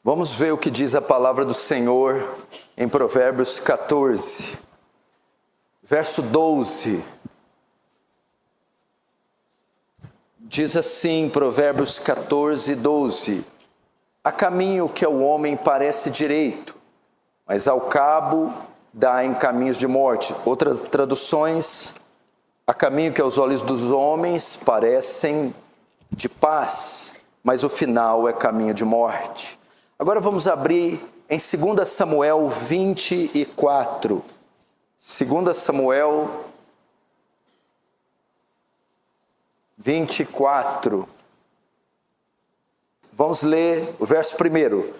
Vamos ver o que diz a palavra do Senhor em Provérbios 14, verso 12. Diz assim, Provérbios 14, 12. Há caminho que ao homem parece direito, mas ao cabo dá em caminhos de morte. Outras traduções, há caminho que aos olhos dos homens parecem de paz, mas o final é caminho de morte. Agora vamos abrir em 2 Samuel 24. 2 Samuel 24. Vamos ler o verso 1.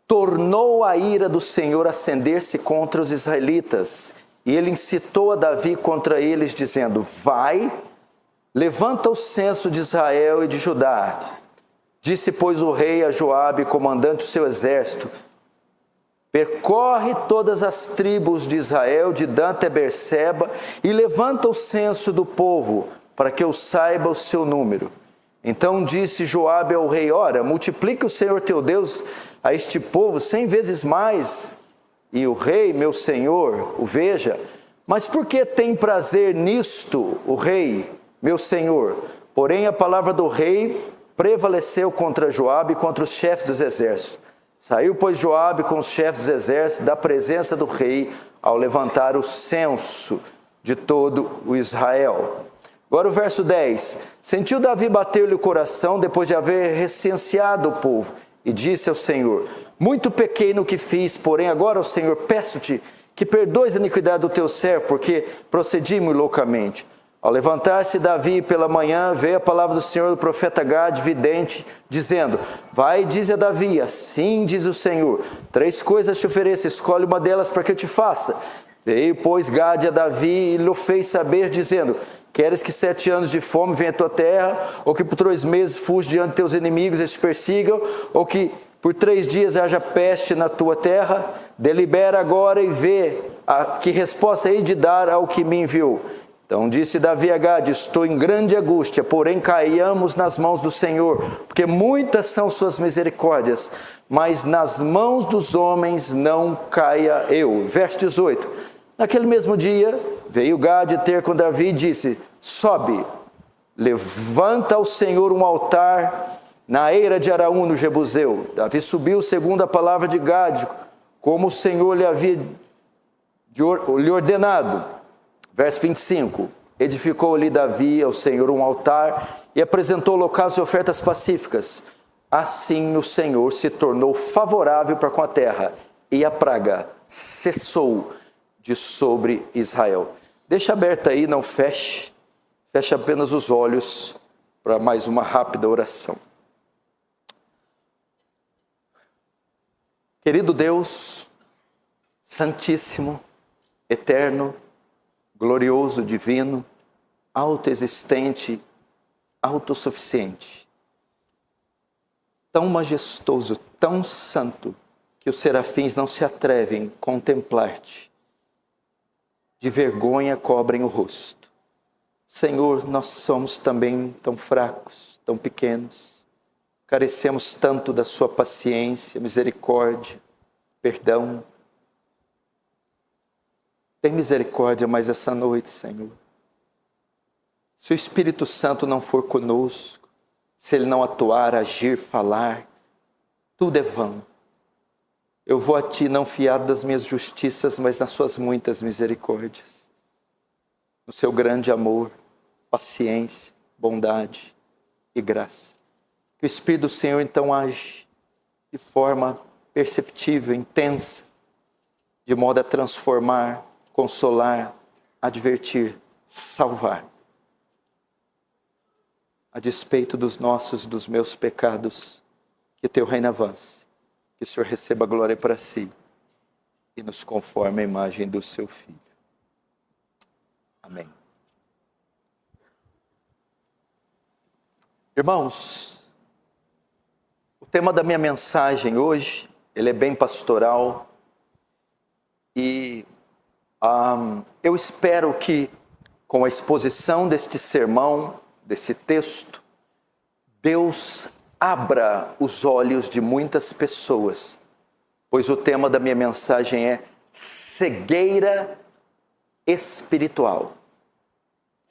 Tornou a ira do Senhor acender-se contra os israelitas, e ele incitou a Davi contra eles, dizendo: Vai, levanta o censo de Israel e de Judá. Disse, pois, o rei a Joabe, comandante do seu exército: Percorre todas as tribos de Israel, de Dan até Berseba, e levanta o censo do povo, para que eu saiba o seu número. Então disse Joabe ao rei: Ora, multiplique o Senhor teu Deus a este povo 100 vezes mais. E o rei, meu senhor, o veja. Mas por que tem prazer nisto o rei, meu senhor? Porém a palavra do rei prevaleceu contra Joabe e contra os chefes dos exércitos. Saiu, pois, Joabe com os chefes dos exércitos da presença do rei ao levantar o censo de todo o Israel. Agora o verso 10. Sentiu Davi bater-lhe o coração depois de haver recenseado o povo, e disse ao Senhor: Muito pequei no que fiz, porém agora, ó Senhor, peço-te que perdoes a iniquidade do teu servo, porque procedi-me loucamente. Ao levantar-se Davi pela manhã, veio a palavra do Senhor do profeta Gade, vidente, dizendo: Vai e dize a Davi, assim diz o Senhor: 3 coisas te ofereço, escolhe uma delas para que eu te faça. Veio, pois, Gade a Davi e lhe fez saber, dizendo: Queres que 7 anos de fome venha à tua terra, ou que por 3 meses fuja diante de teus inimigos e te persigam, ou que por 3 dias haja peste na tua terra? Delibera agora e vê que resposta hei de dar ao que me enviou. Então disse Davi a Gade: Estou em grande angústia, porém caiamos nas mãos do Senhor, porque muitas são suas misericórdias, mas nas mãos dos homens não caia eu. Verso 18. Naquele mesmo dia veio Gade ter com Davi e disse: Sobe, levanta ao Senhor um altar na eira de Araú, no Jebuseu. Davi subiu segundo a palavra de Gade, como o Senhor lhe havia lhe ordenado. Verso 25. Edificou-lhe Davi ao Senhor um altar e apresentou holocaustos e ofertas pacíficas. Assim o Senhor se tornou favorável para com a terra, e a praga cessou de sobre Israel. Deixa aberta aí, não feche. Feche apenas os olhos para mais uma rápida oração. Querido Deus, Santíssimo, Eterno, glorioso, divino, autoexistente, autossuficiente, tão majestoso, tão santo, que os serafins não se atrevem a contemplar-te. De vergonha cobrem o rosto. Senhor, nós somos também tão fracos, tão pequenos, carecemos tanto da sua paciência, misericórdia, perdão. Tem misericórdia mais essa noite, Senhor. Se o Espírito Santo não for conosco, se Ele não atuar, agir, falar, tudo é vão. Eu vou a Ti não fiado das minhas justiças, mas nas suas muitas misericórdias. No seu grande amor, paciência, bondade e graça. Que o Espírito do Senhor então age de forma perceptível, intensa, de modo a transformar, consolar, advertir, salvar. A despeito dos meus pecados, que teu reino avance, que o Senhor receba a glória para si e nos conforme a imagem do seu Filho. Amém. Irmãos, o tema da minha mensagem hoje, ele é bem pastoral e eu espero que com a exposição deste sermão, desse texto, Deus abra os olhos de muitas pessoas, pois o tema da minha mensagem é cegueira espiritual.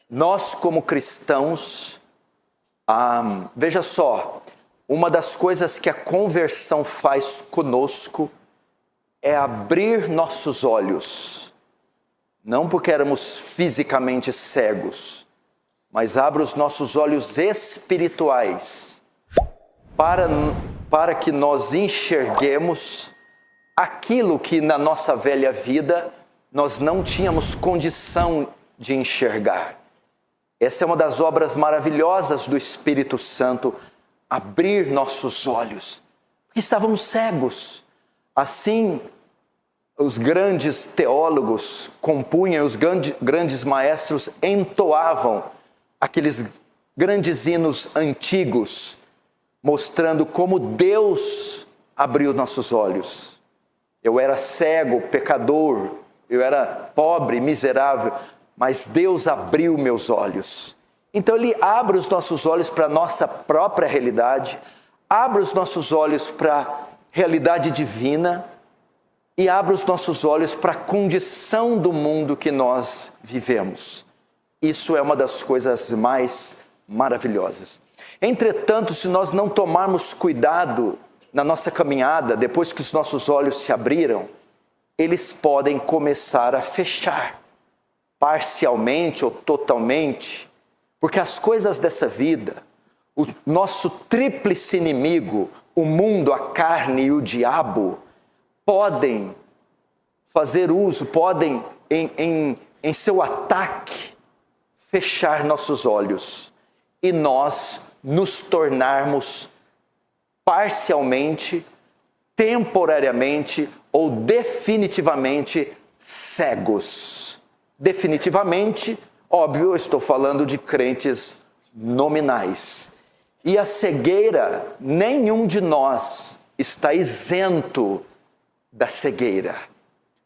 Nós, como cristãos, veja só, uma das coisas que a conversão faz conosco é abrir nossos olhos, não porque éramos fisicamente cegos, mas abre os nossos olhos espirituais para que nós enxerguemos aquilo que na nossa velha vida nós não tínhamos condição de enxergar. Essa é uma das obras maravilhosas do Espírito Santo, abrir nossos olhos, porque estávamos cegos. Assim, os grandes teólogos compunham, os grandes maestros entoavam aqueles grandes hinos antigos, mostrando como Deus abriu nossos olhos. Eu era cego, pecador, eu era pobre, miserável, mas Deus abriu meus olhos. Então Ele abre os nossos olhos para a nossa própria realidade, abre os nossos olhos para a realidade divina e abre os nossos olhos para a condição do mundo que nós vivemos. Isso é uma das coisas mais maravilhosas. Entretanto, se nós não tomarmos cuidado na nossa caminhada, depois que os nossos olhos se abriram, eles podem começar a fechar, parcialmente ou totalmente, porque as coisas dessa vida, o nosso tríplice inimigo, o mundo, a carne e o diabo, podem fazer uso, podem, em seu ataque, fechar nossos olhos e nós nos tornarmos parcialmente, temporariamente ou definitivamente cegos. Definitivamente, óbvio, eu estou falando de crentes nominais. E a cegueira, nenhum de nós está isento da cegueira.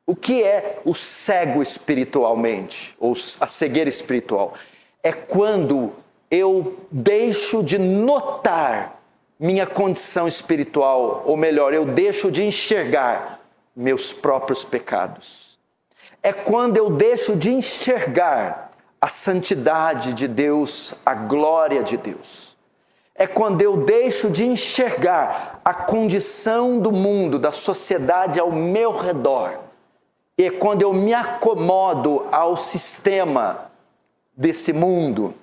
O que é o cego espiritualmente, ou a cegueira espiritual? É quando eu deixo de notar minha condição espiritual, ou melhor, eu deixo de enxergar meus próprios pecados. É quando eu deixo de enxergar a santidade de Deus, a glória de Deus. É quando eu deixo de enxergar a condição do mundo, da sociedade ao meu redor. E é quando eu me acomodo ao sistema desse mundo.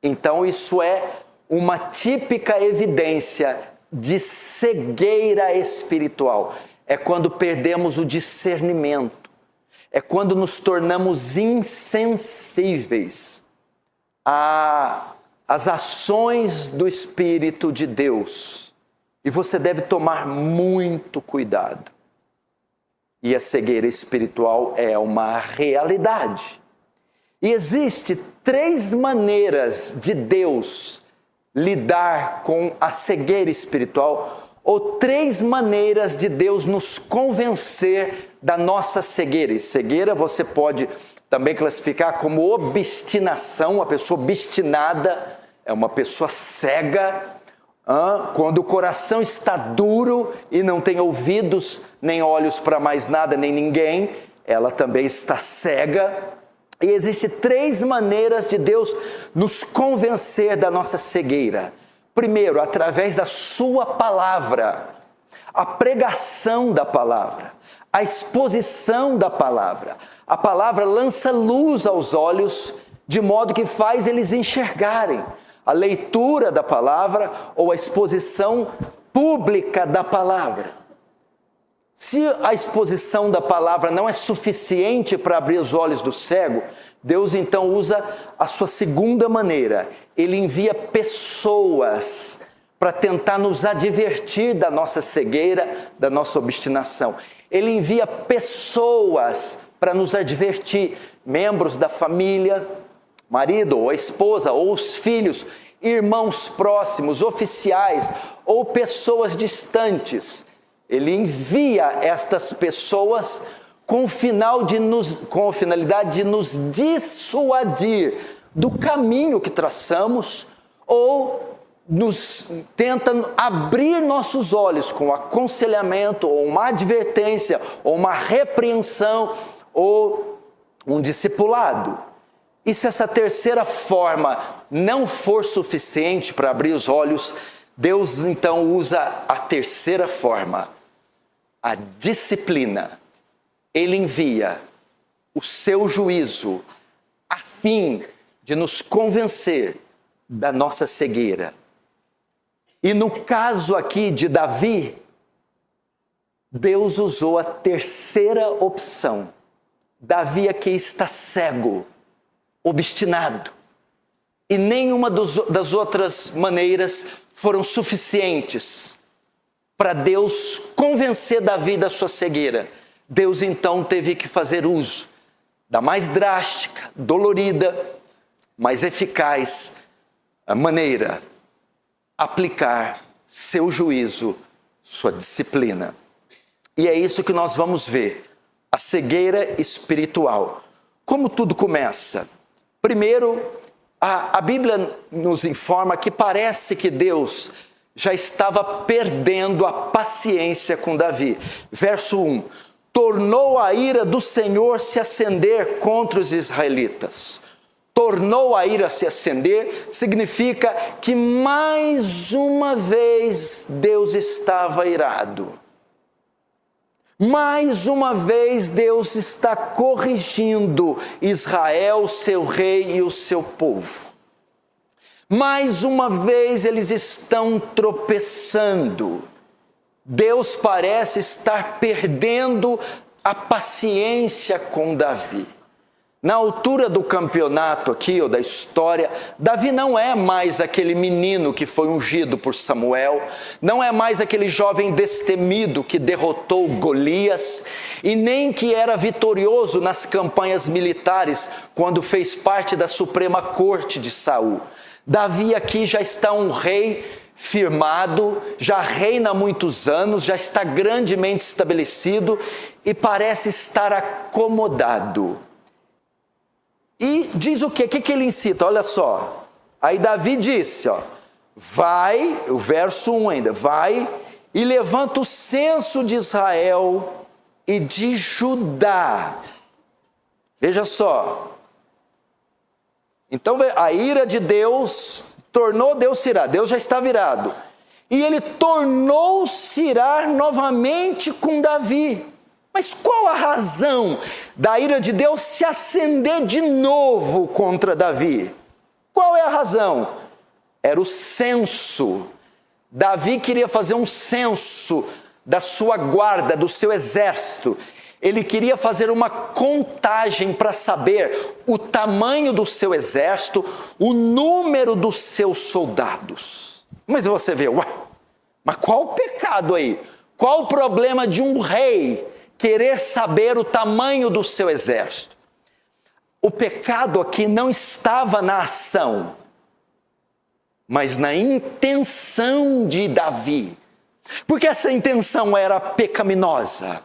Então isso é uma típica evidência de cegueira espiritual. É quando perdemos o discernimento. É quando nos tornamos insensíveis às ações do Espírito de Deus. E você deve tomar muito cuidado. E a cegueira espiritual é uma realidade. E existe 3 maneiras de Deus lidar com a cegueira espiritual, ou 3 maneiras de Deus nos convencer da nossa cegueira. E cegueira você pode também classificar como obstinação. A pessoa obstinada é uma pessoa cega. Quando o coração está duro e não tem ouvidos nem olhos para mais nada nem ninguém, ela também está cega. E existem 3 maneiras de Deus nos convencer da nossa cegueira. Primeiro, através da sua palavra, a pregação da palavra, a exposição da palavra. A palavra lança luz aos olhos, de modo que faz eles enxergarem. A leitura da palavra ou a exposição pública da palavra. Se a exposição da palavra não é suficiente para abrir os olhos do cego, Deus então usa a sua segunda maneira. Ele envia pessoas para tentar nos advertir da nossa cegueira, da nossa obstinação. Ele envia pessoas para nos advertir, membros da família, marido ou a esposa ou os filhos, irmãos próximos, oficiais ou pessoas distantes. Ele envia estas pessoas com a finalidade de nos dissuadir do caminho que traçamos ou tenta abrir nossos olhos com aconselhamento, ou uma advertência, ou uma repreensão, ou um discipulado. E se essa terceira forma não for suficiente para abrir os olhos, Deus então usa a terceira forma, a disciplina. Ele envia o seu juízo a fim de nos convencer da nossa cegueira. E no caso aqui de Davi, Deus usou a terceira opção. Davi aqui está cego, obstinado. E nenhuma das outras maneiras foram suficientes para Deus convencer Davi da sua cegueira. Deus então teve que fazer uso da mais drástica, dolorida, mais eficaz maneira, aplicar seu juízo, sua disciplina. E é isso que nós vamos ver, a cegueira espiritual. Como tudo começa? Primeiro, a Bíblia nos informa que parece que Deus já estava perdendo a paciência com Davi. Verso 1, tornou a ira do Senhor se acender contra os israelitas. Tornou a ira se acender significa que mais uma vez Deus estava irado. Mais uma vez Deus está corrigindo Israel, seu rei e o seu povo. Mais uma vez eles estão tropeçando. Deus parece estar perdendo a paciência com Davi. Na altura do campeonato aqui, ou da história, Davi não é mais aquele menino que foi ungido por Samuel, não é mais aquele jovem destemido que derrotou Golias, e nem que era vitorioso nas campanhas militares, quando fez parte da suprema corte de Saul. Davi aqui já está um rei firmado, já reina há muitos anos, já está grandemente estabelecido, e parece estar acomodado. E diz o quê? O que ele incita? Olha só. Aí Davi disse, vai, o verso 1 ainda, vai e levanta o censo de Israel e de Judá. Veja só. Então a ira de Deus tornou Deus irar. Deus já está virado. E ele tornou-se irar novamente com Davi. Mas qual a razão da ira de Deus se acender de novo contra Davi? Qual é a razão? Era o censo. Davi queria fazer um censo da sua guarda, do seu exército. Ele queria fazer uma contagem para saber o tamanho do seu exército, o número dos seus soldados. Mas você vê, mas qual o pecado aí? Qual o problema de um rei querer saber o tamanho do seu exército? O pecado aqui não estava na ação, mas na intenção de Davi. Porque essa intenção era pecaminosa.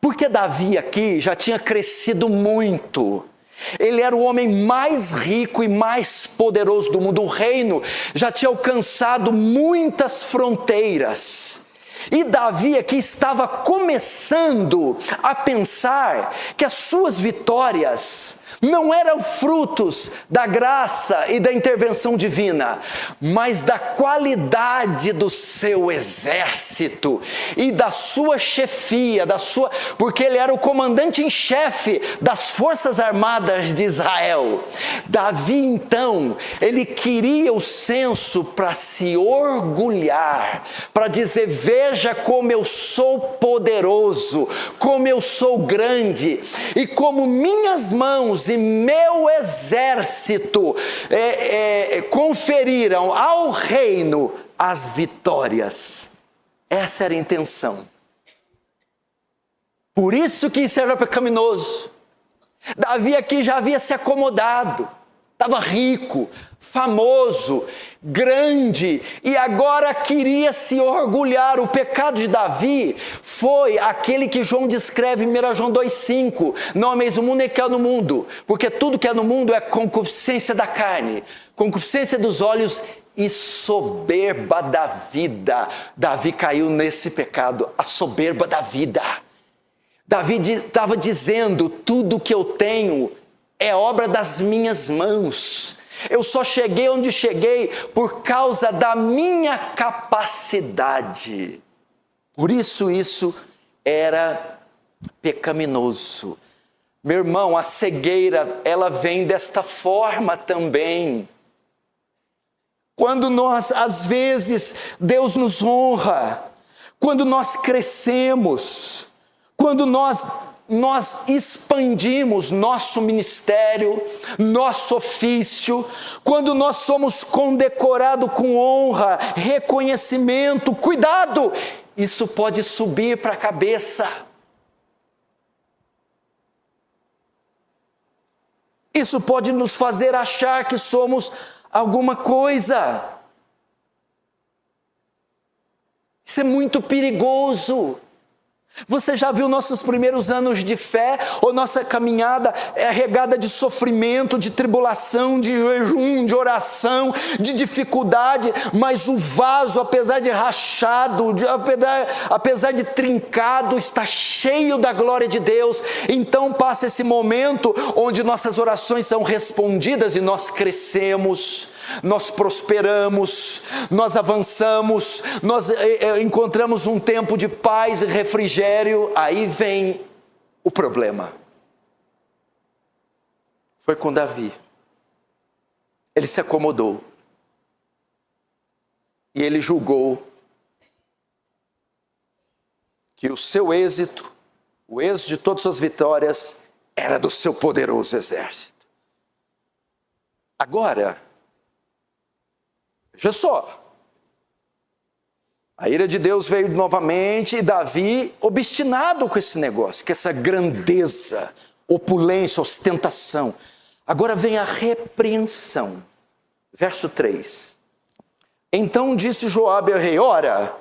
Porque Davi aqui já tinha crescido muito. Ele era o homem mais rico e mais poderoso do mundo. O reino já tinha alcançado muitas fronteiras. E Davi aqui estava começando a pensar que as suas vitórias não eram frutos da graça e da intervenção divina, mas da qualidade do seu exército e da sua chefia, porque ele era o comandante em chefe das forças armadas de Israel. Davi então, ele queria o censo para se orgulhar, para dizer, veja como eu sou poderoso, como eu sou grande, e como minhas mãos e meu exército conferiram ao reino as vitórias. Essa era a intenção. Por isso que isso era pecaminoso. Davi aqui já havia se acomodado, estava rico, famoso, grande, e agora queria se orgulhar. O pecado de Davi foi aquele que João descreve em 1 João 2,5, não ameis o mundo nem que é no mundo, porque tudo que é no mundo é concupiscência da carne, concupiscência dos olhos e soberba da vida. Davi caiu nesse pecado, a soberba da vida. Davi estava dizendo: tudo que eu tenho é obra das minhas mãos. Eu só cheguei onde cheguei por causa da minha capacidade. Por isso era pecaminoso. Meu irmão, a cegueira, ela vem desta forma também. Quando nós, às vezes, Deus nos honra, quando nós crescemos, quando nós expandimos nosso ministério, nosso ofício, quando nós somos condecorados com honra, reconhecimento, cuidado, isso pode subir para a cabeça. Isso pode nos fazer achar que somos alguma coisa. Isso é muito perigoso. Você já viu nossos primeiros anos de fé, ou nossa caminhada é regada de sofrimento, de tribulação, de jejum, de oração, de dificuldade, mas o vaso, apesar de rachado, apesar de trincado, está cheio da glória de Deus. Então passa esse momento onde nossas orações são respondidas e nós crescemos, nós prosperamos, nós avançamos, nós encontramos um tempo de paz e refrigério. Aí vem o problema. Foi com Davi. Ele se acomodou e ele julgou que o seu êxito, o êxito de todas as suas vitórias, era do seu poderoso exército. Agora, veja só, a ira de Deus veio novamente e Davi obstinado com esse negócio, com essa grandeza, opulência, ostentação. Agora vem a repreensão. Verso 3. Então disse Joabe ao rei: ora,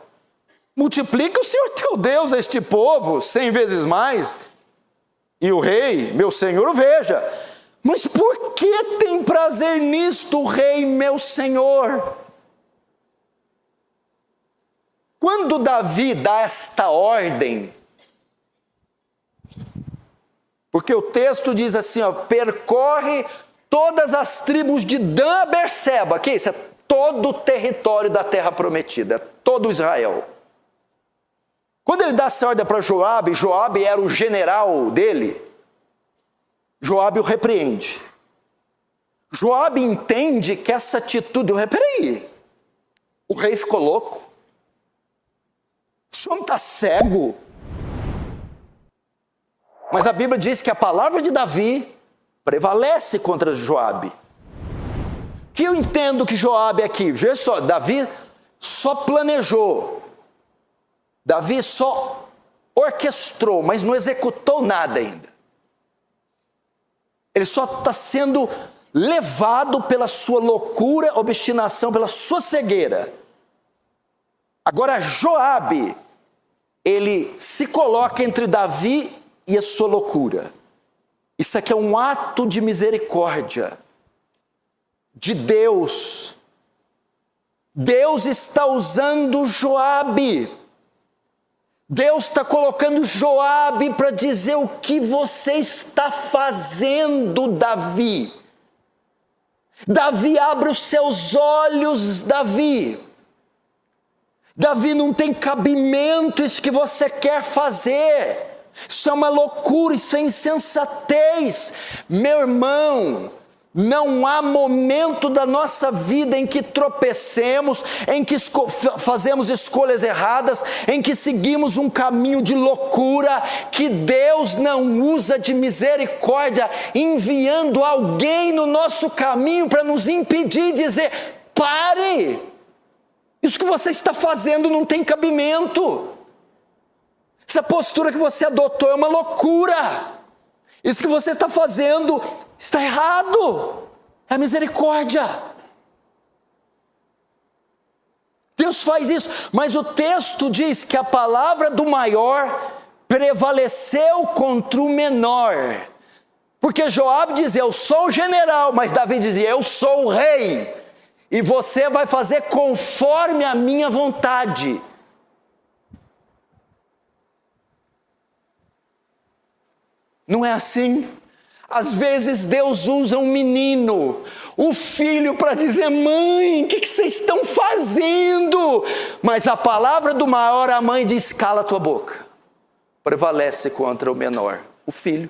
multiplica o Senhor teu Deus a este povo 100 vezes mais. E o rei, meu senhor, o veja. Mas por que tem prazer nisto o rei, meu senhor? Quando Davi dá esta ordem, porque o texto diz assim, ó, percorre todas as tribos de Dan a Berseba, que isso é todo o território da terra prometida, todo Israel. Quando ele dá essa ordem para Joabe, Joabe era o general dele, Joabe o repreende. Joabe entende que essa atitude, peraí, o rei ficou louco? O senhor não está cego? Mas a Bíblia diz que a palavra de Davi prevalece contra Joabe. Que eu entendo que Joabe aqui, veja só, Davi só planejou, Davi só orquestrou, mas não executou nada ainda. Ele só está sendo levado pela sua loucura, obstinação, pela sua cegueira. Agora Joabe, ele se coloca entre Davi e a sua loucura. Isso aqui é um ato de misericórdia de Deus. Deus está usando Joabe. Deus está colocando Joabe para dizer: o que você está fazendo, Davi? Davi, abre os seus olhos, Davi. Davi, não tem cabimento isso que você quer fazer. Isso é uma loucura, isso é insensatez. Meu irmão, não há momento da nossa vida em que tropecemos, em que fazemos escolhas erradas, em que seguimos um caminho de loucura, que Deus não usa de misericórdia, enviando alguém no nosso caminho para nos impedir e dizer: pare, isso que você está fazendo não tem cabimento. Essa postura que você adotou é uma loucura. Isso que você está fazendo está errado. É a misericórdia. Deus faz isso, mas o texto diz que a palavra do maior prevaleceu contra o menor. Porque Joabe dizia: eu sou o general, mas Davi dizia: eu sou o rei. e você vai fazer conforme a minha vontade. Não é assim? Às vezes Deus usa um menino, o filho, para dizer: mãe, o que vocês estão fazendo? Mas a palavra do maior, a mãe diz: cala a tua boca. Prevalece contra o menor, o filho.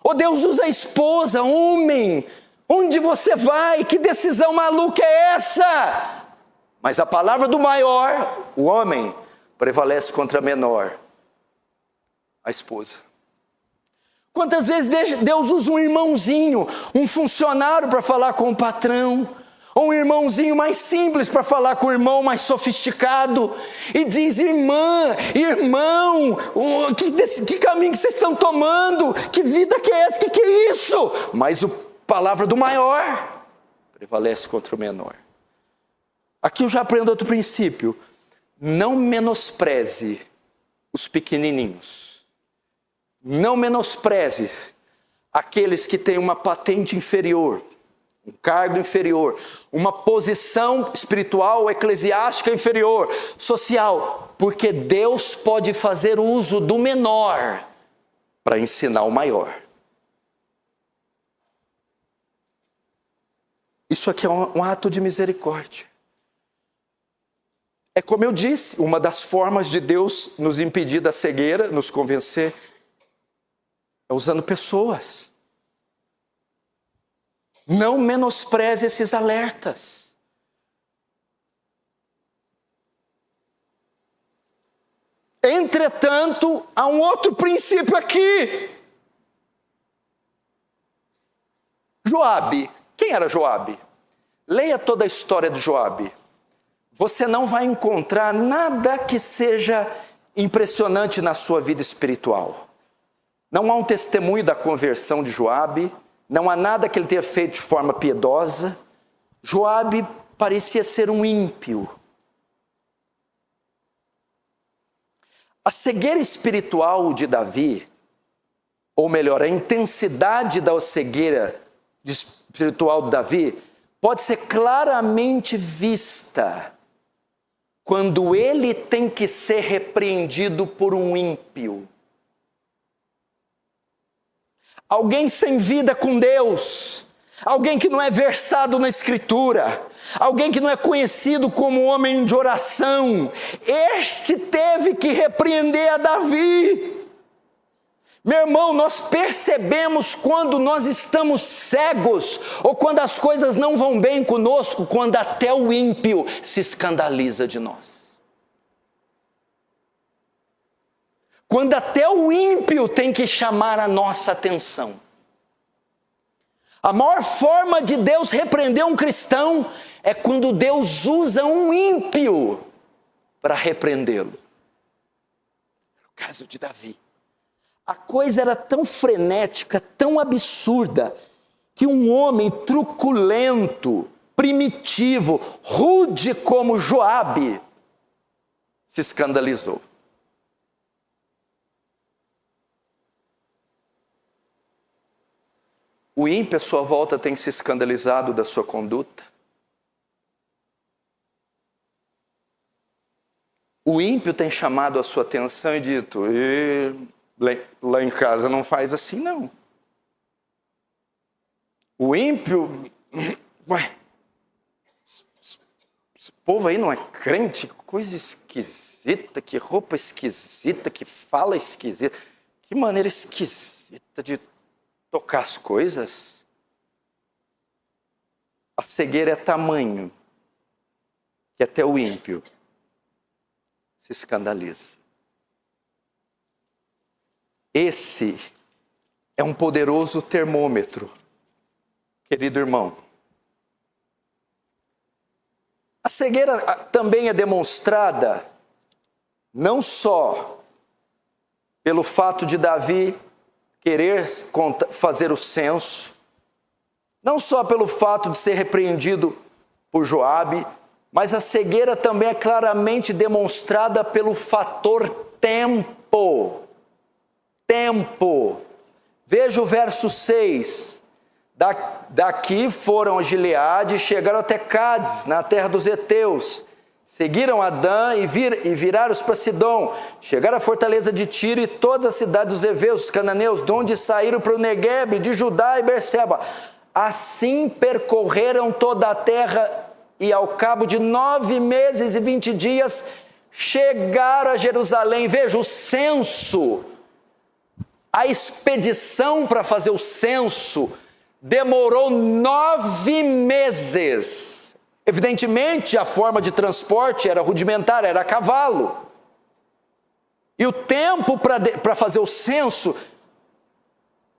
Ou Deus usa a esposa: homem, onde você vai? Que decisão maluca é essa? Mas a palavra do maior, o homem, prevalece contra a menor, a esposa. Quantas vezes Deus usa um irmãozinho, um funcionário para falar com o patrão, ou um irmãozinho mais simples para falar com o irmão mais sofisticado, e diz: irmã, irmão, que caminho que vocês estão tomando? Que vida que é essa? Que é isso? Mas a palavra do maior prevalece contra o menor. Aqui eu já aprendo outro princípio: não menospreze os pequenininhos. Não menosprezes aqueles que têm uma patente inferior, um cargo inferior, uma posição espiritual, eclesiástica inferior, social, porque Deus pode fazer uso do menor para ensinar o maior. Isso aqui é um ato de misericórdia. É como eu disse, uma das formas de Deus nos impedir da cegueira, nos convencer, é usando pessoas. Não menospreze esses alertas. Entretanto, há um outro princípio aqui. Joabe. Quem era Joabe? Leia toda a história de Joabe. Você não vai encontrar nada que seja impressionante na sua vida espiritual. Não há um testemunho da conversão de Joabe, não há nada que ele tenha feito de forma piedosa. Joabe parecia ser um ímpio. A cegueira espiritual de Davi, ou melhor, a intensidade da cegueira espiritual de Davi, pode ser claramente vista quando ele tem que ser repreendido por um ímpio. Alguém sem vida com Deus, alguém que não é versado na Escritura, alguém que não é conhecido como homem de oração, este teve que repreender a Davi. Meu irmão, nós percebemos quando nós estamos cegos, ou quando as coisas não vão bem conosco, quando até o ímpio se escandaliza de nós. Quando até o ímpio tem que chamar a nossa atenção. A maior forma de Deus repreender um cristão é quando Deus usa um ímpio para repreendê-lo. No caso de Davi. A coisa era tão frenética, tão absurda, que um homem truculento, primitivo, rude como Joabe, se escandalizou. O ímpio à sua volta tem se escandalizado da sua conduta. O ímpio tem chamado a sua atenção e dito: lá em casa não faz assim não. O ímpio, esse povo aí não é crente, que coisa esquisita, que roupa esquisita, que fala esquisita, que maneira esquisita de tocar as coisas. A cegueira é tamanho que até o ímpio se escandaliza. Esse é um poderoso termômetro, querido irmão. A cegueira também é demonstrada não só pelo fato de Davi querer fazer o censo, não só pelo fato de ser repreendido por Joabe, mas a cegueira também é claramente demonstrada pelo fator tempo. Tempo. Veja o verso 6. Daqui foram a Gileade e chegaram até Cádiz, na terra dos heteus. Seguiram Adã e viraram-se para Sidom. Chegaram à fortaleza de Tiro e toda a cidade dos heveus, os cananeus, de onde saíram para o Neguebe, de Judá e Berseba. Assim percorreram toda a terra e ao cabo de 9 meses e 20 dias chegaram a Jerusalém. Veja, o censo, a expedição para fazer o censo demorou 9 meses. Evidentemente, a forma de transporte era rudimentar, era a cavalo. E o tempo para fazer o censo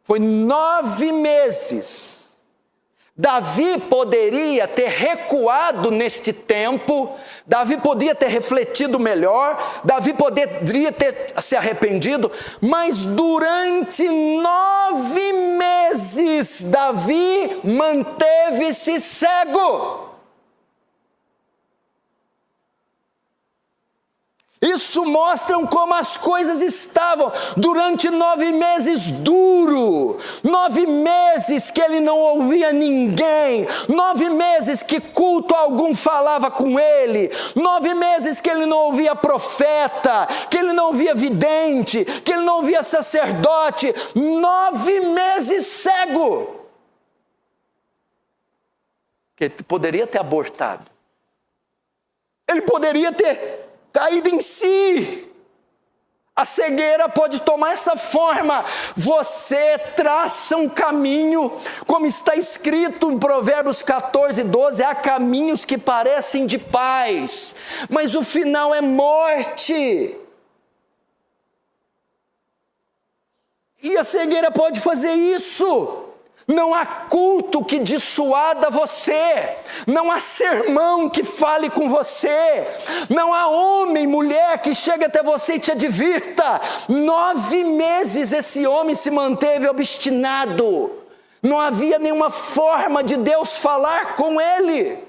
foi 9 meses. Davi poderia ter recuado neste tempo, Davi podia ter refletido melhor, Davi poderia ter se arrependido, mas durante 9 meses, Davi manteve-se cego. Isso mostra como as coisas estavam durante 9 meses duro, 9 meses que ele não ouvia ninguém, 9 meses que culto algum falava com ele, 9 meses que ele não ouvia profeta, que ele não ouvia vidente, que ele não ouvia sacerdote, 9 meses cego. Que ele poderia ter abortado, ele poderia ter caído em si. A cegueira pode tomar essa forma. Você traça um caminho, como está escrito em Provérbios 14, 12, há caminhos que parecem de paz, mas o final é morte. E a cegueira pode fazer isso. Não há culto que dissuada você, não há sermão que fale com você, não há homem, mulher que chegue até você e te advirta. 9 meses esse homem se manteve obstinado, não havia nenhuma forma de Deus falar com ele.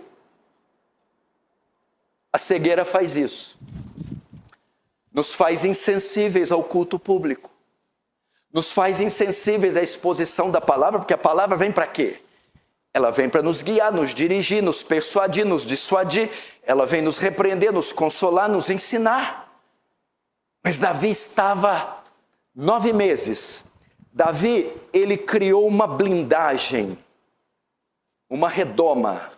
A cegueira faz isso, nos faz insensíveis ao culto público. Nos faz insensíveis à exposição da palavra, porque a palavra vem para quê? Ela vem para nos guiar, nos dirigir, nos persuadir, nos dissuadir. Ela vem nos repreender, nos consolar, nos ensinar. Mas Davi estava 9 meses. Davi, ele criou uma blindagem, uma redoma,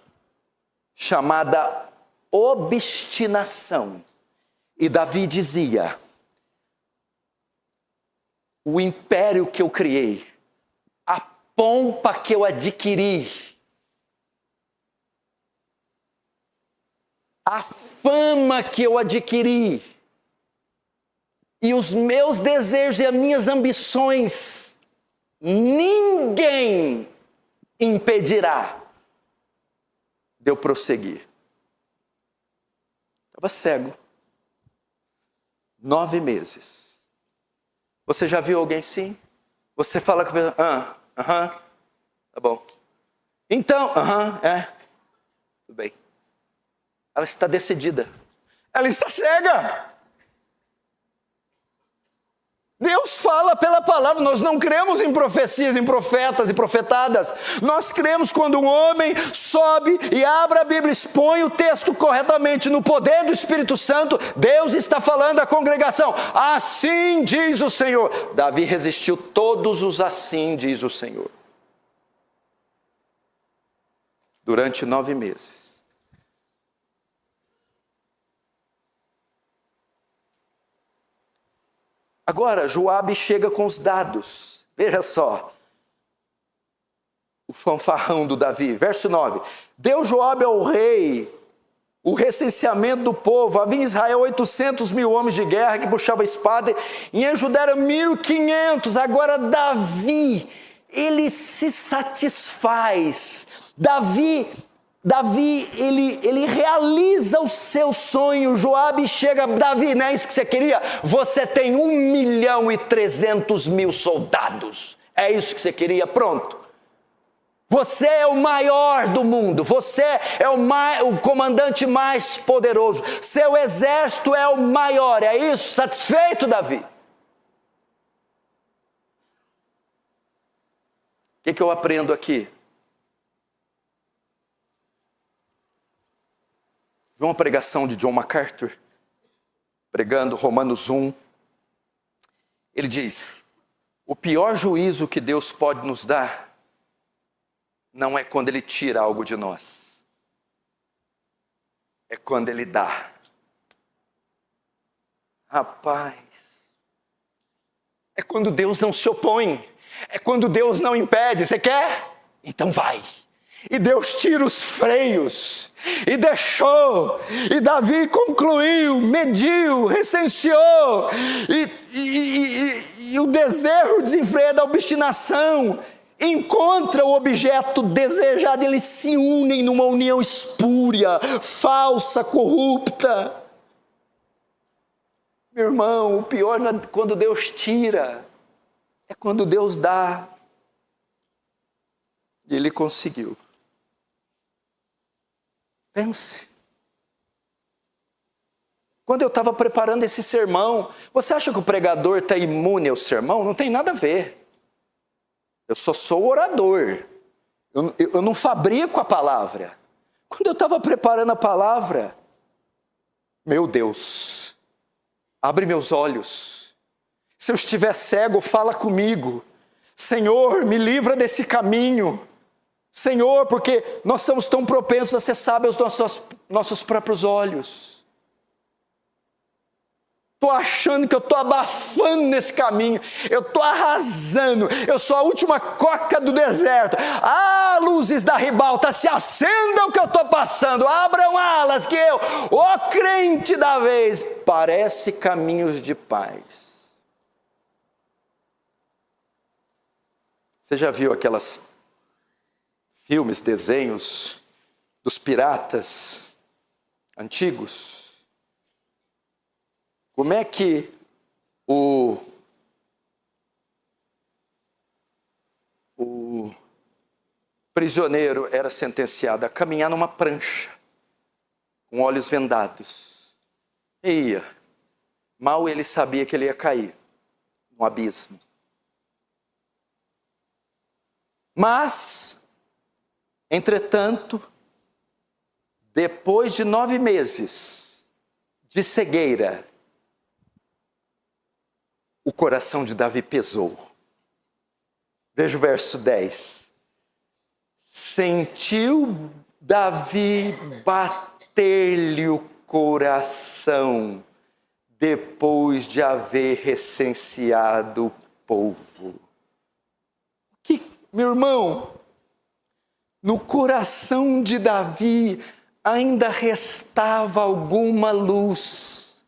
chamada obstinação. E Davi dizia: o império que eu criei, a pompa que eu adquiri, a fama que eu adquiri, e os meus desejos e as minhas ambições, ninguém impedirá de eu prosseguir. Estava cego. 9 meses. Você já viu alguém assim? Você fala com a pessoa, tá bom. Então, tudo bem. Ela está decidida. Ela está cega. Deus fala pela palavra. Nós não cremos em profecias, em profetas e profetadas. Nós cremos quando um homem sobe e abre a Bíblia, expõe o texto corretamente no poder do Espírito Santo. Deus está falando à congregação. Assim diz o Senhor. Davi resistiu todos os assim diz o Senhor. Durante 9 meses. Agora, Joabe chega com os dados. Veja só. O fanfarrão do Davi. Verso 9. Deu Joabe ao rei o recenseamento do povo. Havia em Israel 800 mil homens de guerra que puxavam a espada. E em Judá eram 1.500. Agora Davi, ele se satisfaz. Davi, ele realiza o seu sonho. Joabe chega: Davi, não é isso que você queria? Você tem 1.300.000 soldados. É isso que você queria? Pronto. Você é o maior do mundo. Você é o comandante mais poderoso. Seu exército é o maior. É isso? Satisfeito, Davi? O que eu aprendo aqui? Vi uma pregação de John MacArthur, pregando Romanos 1. Ele diz: o pior juízo que Deus pode nos dar não é quando Ele tira algo de nós, é quando Ele dá. Rapaz, é quando Deus não se opõe, é quando Deus não impede. Você quer? Então vai. E Deus tira os freios, e deixou, e Davi concluiu, mediu, recenseou, e o desejo desenfreado da obstinação encontra o objeto desejado, eles se unem numa união espúria, falsa, corrupta. Meu irmão, o pior não é quando Deus tira, é quando Deus dá. E Ele conseguiu. Pense. Quando eu estava preparando esse sermão, você acha que o pregador está imune ao sermão? Não tem nada a ver. Eu só sou orador. Eu não fabrico a palavra. Quando eu estava preparando a palavra, meu Deus, abre meus olhos. Se eu estiver cego, fala comigo. Senhor, me livra desse caminho. Senhor, porque nós somos tão propensos a ser sábios aos nossos próprios olhos. Estou achando que eu estou abafando nesse caminho, eu estou arrasando, eu sou a última coca do deserto. Ah, luzes da ribalta, se acendam que eu estou passando, abram alas que eu, o crente da vez, parece caminhos de paz. Você já viu aquelas filmes, desenhos dos piratas antigos? Como é que o prisioneiro era sentenciado a caminhar numa prancha, com olhos vendados. E ia. Mal ele sabia que ele ia cair no abismo. Mas, entretanto, depois de 9 meses de cegueira, o coração de Davi pesou. Veja o verso 10. Sentiu Davi bater-lhe o coração, depois de haver recenseado o povo. Meu irmão, no coração de Davi ainda restava alguma luz.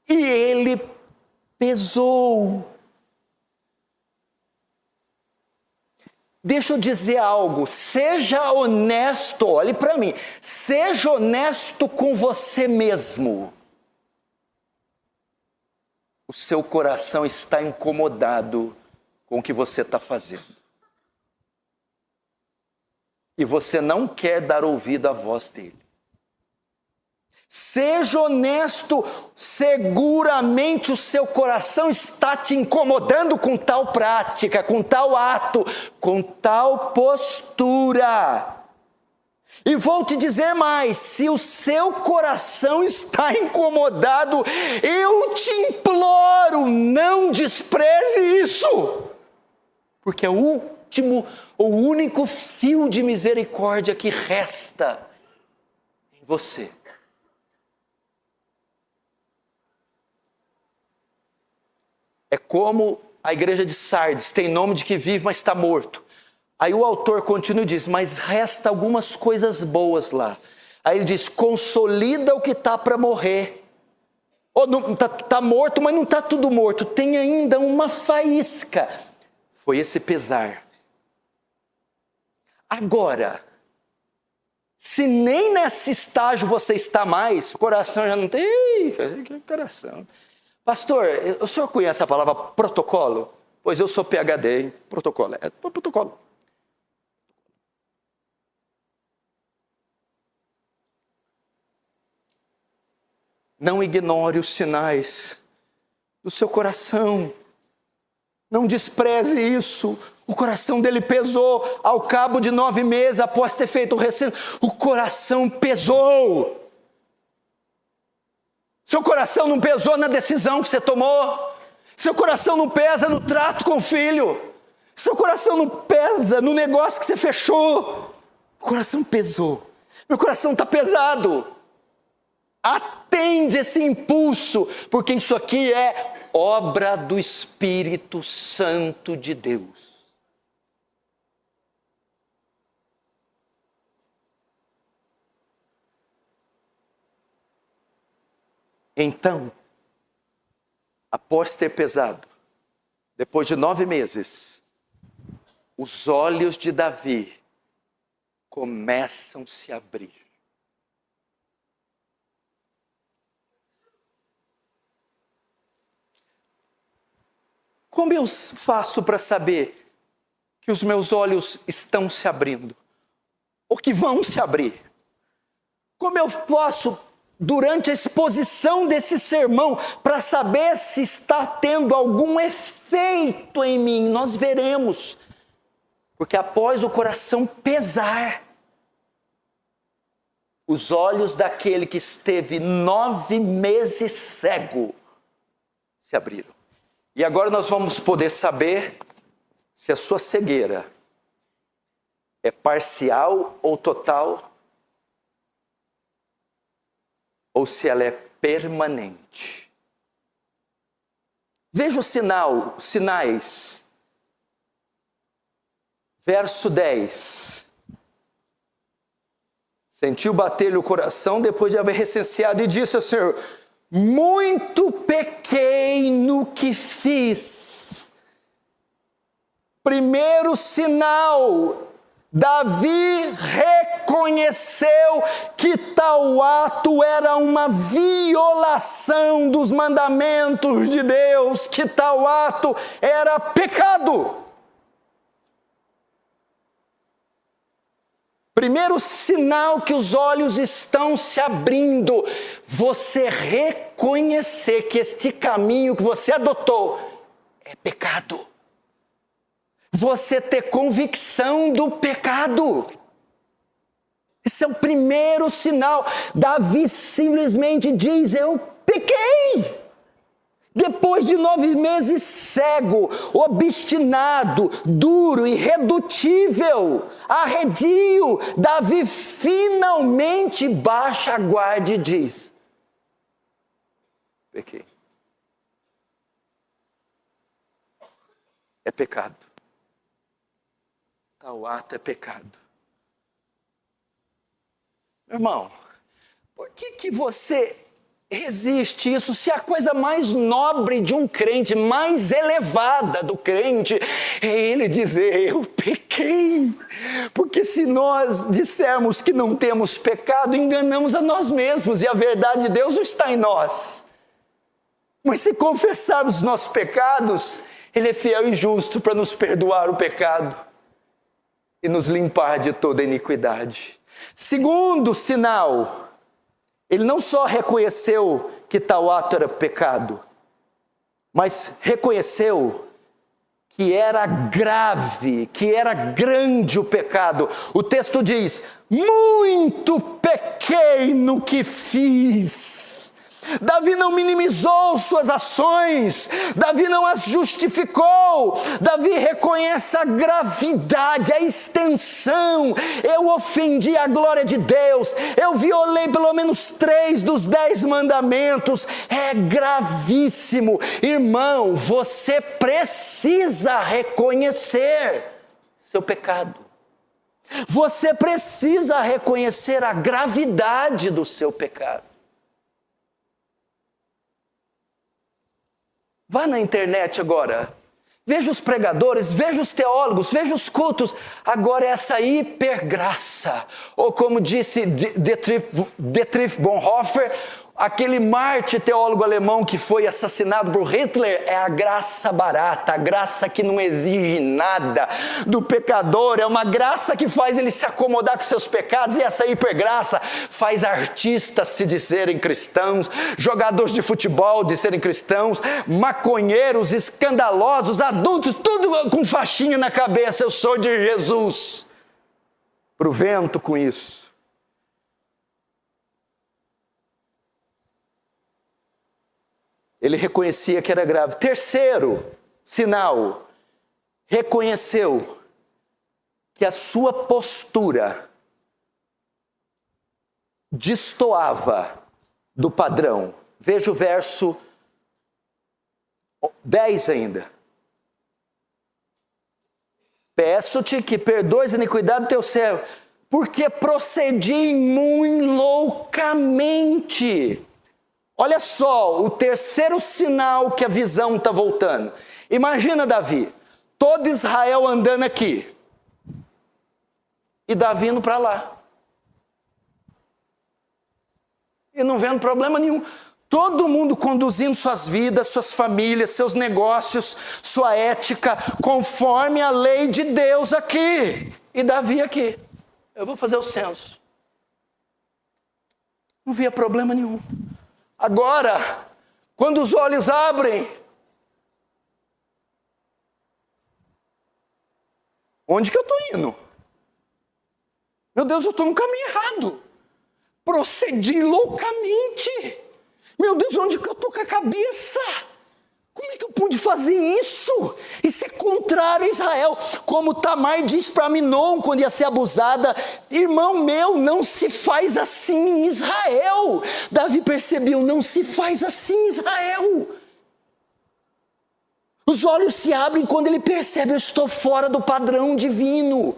E ele pesou. Deixa eu dizer algo, seja honesto, olhe para mim, seja honesto com você mesmo. O seu coração está incomodado com o que você está fazendo. E você não quer dar ouvido à voz dele. Seja honesto, seguramente o seu coração está te incomodando com tal prática, com tal ato, com tal postura. E vou te dizer mais, se o seu coração está incomodado, eu te imploro, não despreze isso, porque é o único fio de misericórdia que resta em você. É como a igreja de Sardes, tem nome de que vive, mas está morto. Aí o autor continua e diz, mas resta algumas coisas boas lá. Aí ele diz, consolida o que está para morrer. Está morto, mas não está tudo morto. Tem ainda uma faísca. Foi esse pesar. Agora, se nem nesse estágio você está mais, o coração já não tem... que coração... Pastor, o senhor conhece a palavra protocolo? Pois eu sou PhD em protocolo. É protocolo. Não ignore os sinais do seu coração. Não despreze isso. O coração dele pesou ao cabo de 9 meses, após ter feito o recém. O coração pesou. Seu coração não pesou na decisão que você tomou. Seu coração não pesa no trato com o filho. Seu coração não pesa no negócio que você fechou. O coração pesou. Meu coração está pesado. Atende esse impulso, porque isso aqui é obra do Espírito Santo de Deus. Então, após ter pesado, depois de 9 meses, os olhos de Davi começam a se abrir. Como eu faço para saber que os meus olhos estão se abrindo? Ou que vão se abrir? Como eu posso, durante a exposição desse sermão, para saber se está tendo algum efeito em mim? Nós veremos. Porque após o coração pesar, os olhos daquele que esteve 9 meses cego se abriram. E agora nós vamos poder saber se a sua cegueira é parcial ou total, ou se ela é permanente. Veja os sinais. Verso 10. Sentiu bater-lhe o coração depois de haver recenseado e disse ao Senhor: muito pequei no que fiz. Primeiro sinal, Davi reconheceu que tal ato era uma violação dos mandamentos de Deus, que tal ato era pecado. Primeiro sinal que os olhos estão se abrindo, você reconhecer que este caminho que você adotou é pecado. Você ter convicção do pecado. Esse é o primeiro sinal. Davi simplesmente diz: eu pequei. Depois de 9 meses cego, obstinado, duro, irredutível, arredio, Davi finalmente baixa a guarda e diz: pequei. É pecado. Tal ato é pecado. Meu irmão, por que você resiste isso, se a coisa mais nobre de um crente, mais elevada do crente, é ele dizer: eu pequei? Porque se nós dissermos que não temos pecado, enganamos a nós mesmos, e a verdade de Deus não está em nós. Mas se confessarmos os nossos pecados, Ele é fiel e justo para nos perdoar o pecado e nos limpar de toda iniquidade. Segundo sinal, ele não só reconheceu que tal ato era pecado, mas reconheceu que era grave, que era grande o pecado. O texto diz: muito pequei no que fiz. Davi não minimizou suas ações, Davi não as justificou, Davi reconhece a gravidade, a extensão. Eu ofendi a glória de Deus, eu violei pelo menos 3 dos 10 mandamentos, é gravíssimo. Irmão, você precisa reconhecer seu pecado, você precisa reconhecer a gravidade do seu pecado. Vá na internet agora, veja os pregadores, veja os teólogos, veja os cultos. Agora essa hipergraça, ou como disse Dietrich Bonhoeffer, Aquele Marte, teólogo alemão que foi assassinado por Hitler, é a graça barata, a graça que não exige nada do pecador, é uma graça que faz ele se acomodar com seus pecados, e essa hipergraça faz artistas se dizerem cristãos, jogadores de futebol de serem cristãos, maconheiros, escandalosos, adultos, tudo com faixinha na cabeça, eu sou de Jesus. Pro vento com isso. Ele reconhecia que era grave. Terceiro sinal, reconheceu que a sua postura destoava do padrão. Veja o verso 10 ainda. Peço-te que perdoes a iniquidade do teu servo, porque procedi muito loucamente. Olha só, o terceiro sinal que a visão está voltando. Imagina Davi, todo Israel andando aqui, e Davi indo para lá. E não vendo problema nenhum. Todo mundo conduzindo suas vidas, suas famílias, seus negócios, sua ética, conforme a lei de Deus aqui. E Davi aqui. Eu vou fazer o censo. Não via problema nenhum. Agora, quando os olhos abrem, onde que eu estou indo? Meu Deus, eu estou no caminho errado. Procedi loucamente. Meu Deus, onde que eu estou com a cabeça? Como é que eu pude fazer isso? Isso é contrário a Israel. Como Tamar disse para Amnon quando ia ser abusada: irmão meu, não se faz assim em Israel. Davi percebeu, não se faz assim em Israel. Os olhos se abrem quando ele percebe: eu estou fora do padrão divino.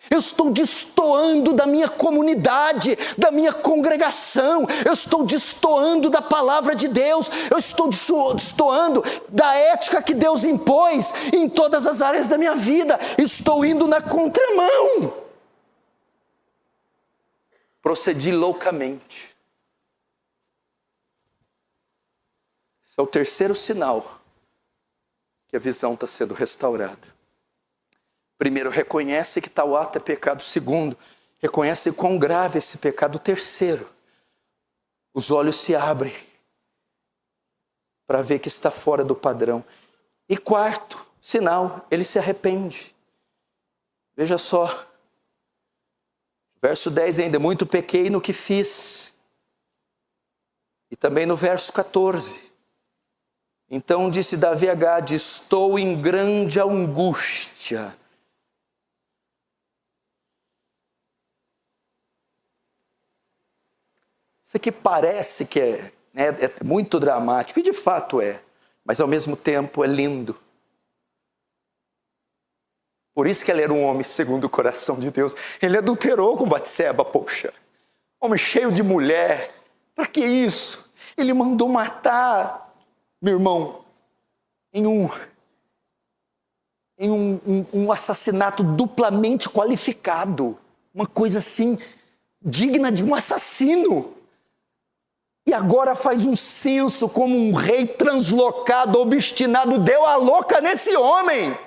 Eu estou destoando da minha comunidade, da minha congregação, eu estou destoando da palavra de Deus, eu estou destoando da ética que Deus impôs em todas as áreas da minha vida, estou indo na contramão. Procedi loucamente. Esse é o terceiro sinal que a visão está sendo restaurada. Primeiro, reconhece que tal ato é pecado. Segundo, reconhece quão grave esse pecado. Terceiro, os olhos se abrem para ver que está fora do padrão. E quarto sinal, ele se arrepende. Veja só, verso 10 ainda: muito pequei no que fiz. E também no verso 14. Então disse Davi a Gade: estou em grande angústia. Isso aqui parece que é muito dramático, e de fato é, mas ao mesmo tempo é lindo. Por isso que ele era um homem segundo o coração de Deus. Ele adulterou com Batseba, poxa. Homem cheio de mulher. Para que isso? Ele mandou matar, meu irmão, em um assassinato duplamente qualificado. Uma coisa assim, digna de um assassino. E agora faz um censo como um rei translocado, obstinado, deu a louca nesse homem.